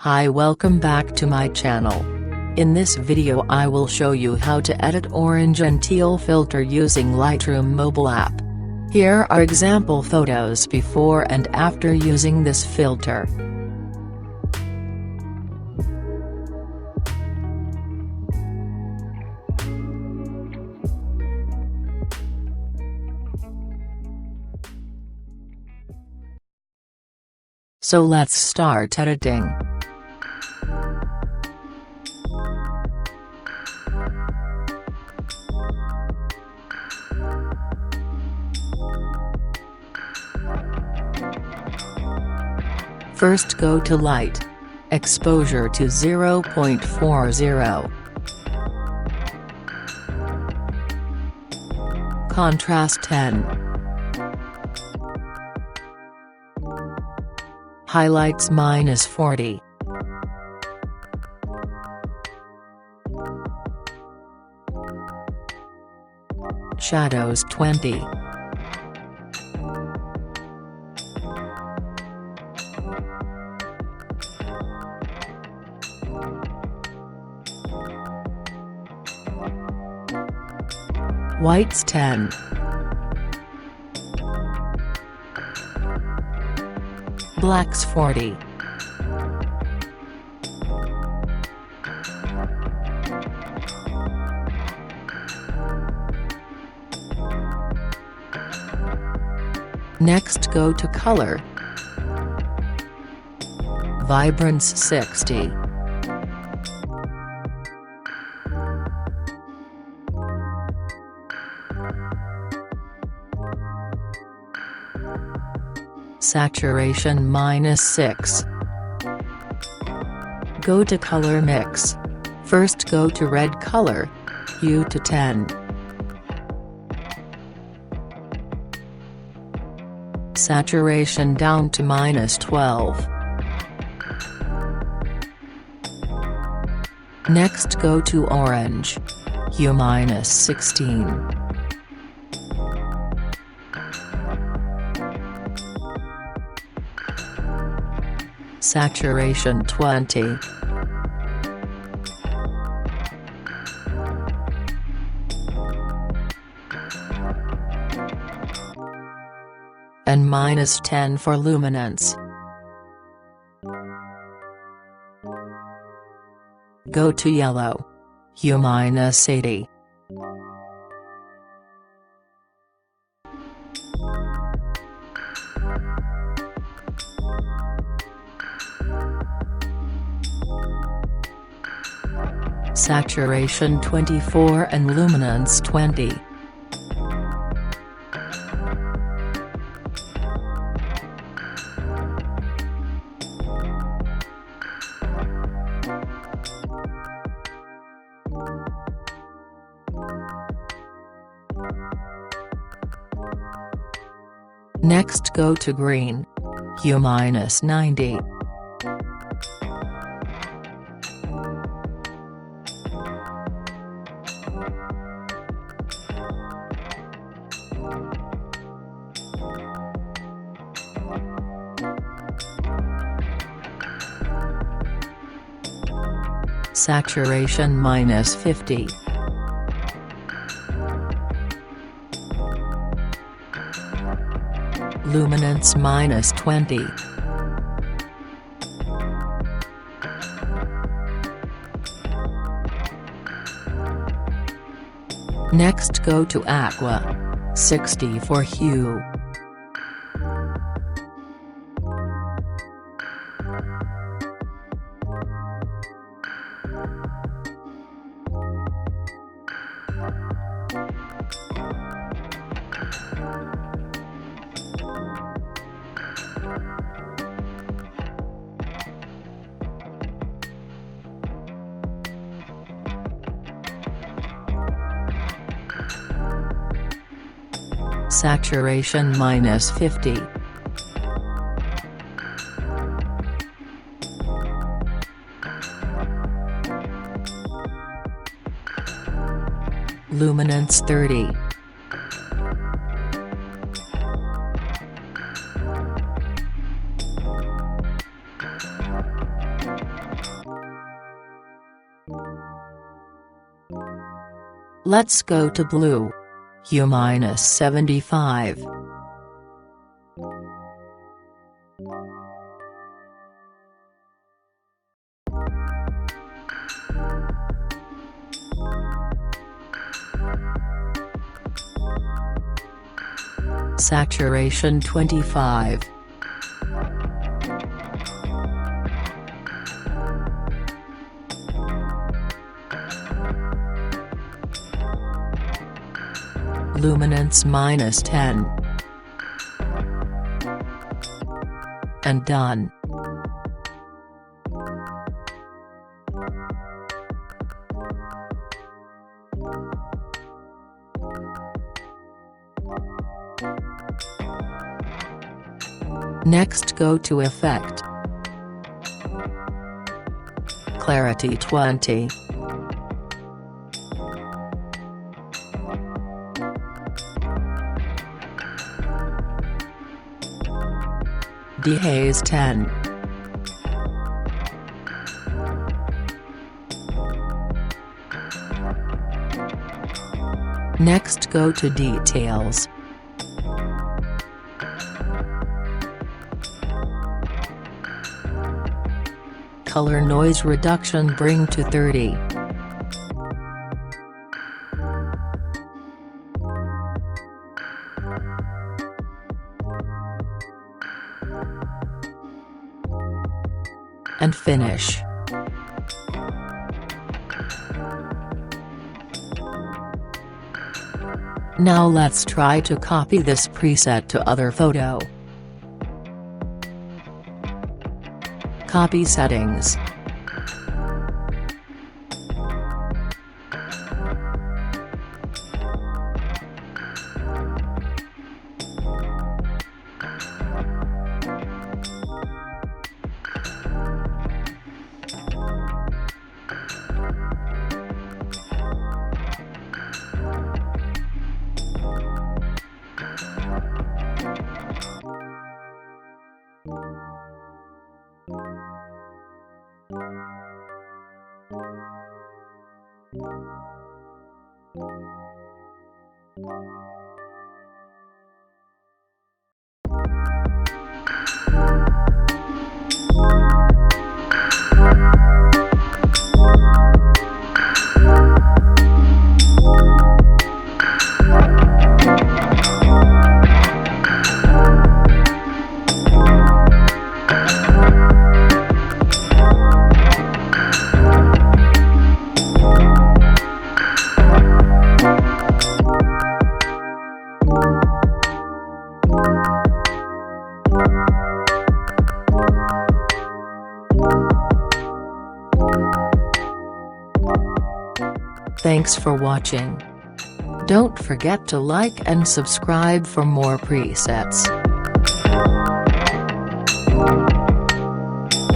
Hi, welcome back to my channel. In this video I will show you how to edit orange and teal filter using Lightroom Mobile app. Here are example photos before and after using this filter. So let's start editing. First go to Light. Exposure to 0.40. Contrast 10. Highlights -40. Shadows 20. Whites 10. Blacks 40. Next go to color. Vibrance 60. Saturation -6. Go to color mix. First go to red color. Hue to 10. Saturation down to -12. Next go to orange. Hue -16. Saturation 20. And -10 for luminance. Go to yellow. Hue -80. Saturation 24 and luminance 20. Next go to green. Hue -90. Saturation -50. Luminance -20. Next go to aqua. 60 for hue. Saturation -50. Luminance 30. Let's go to blue. Hue-75. Saturation 25. Luminance -10. And done. Next go to Effect. Clarity 20. Dehaze 10. Next go to Details. Color noise reduction bring to 30. And finish. Now let's try to copy this preset to other photo. Copy settings. Thanks for watching. Don't forget to like and subscribe for more presets.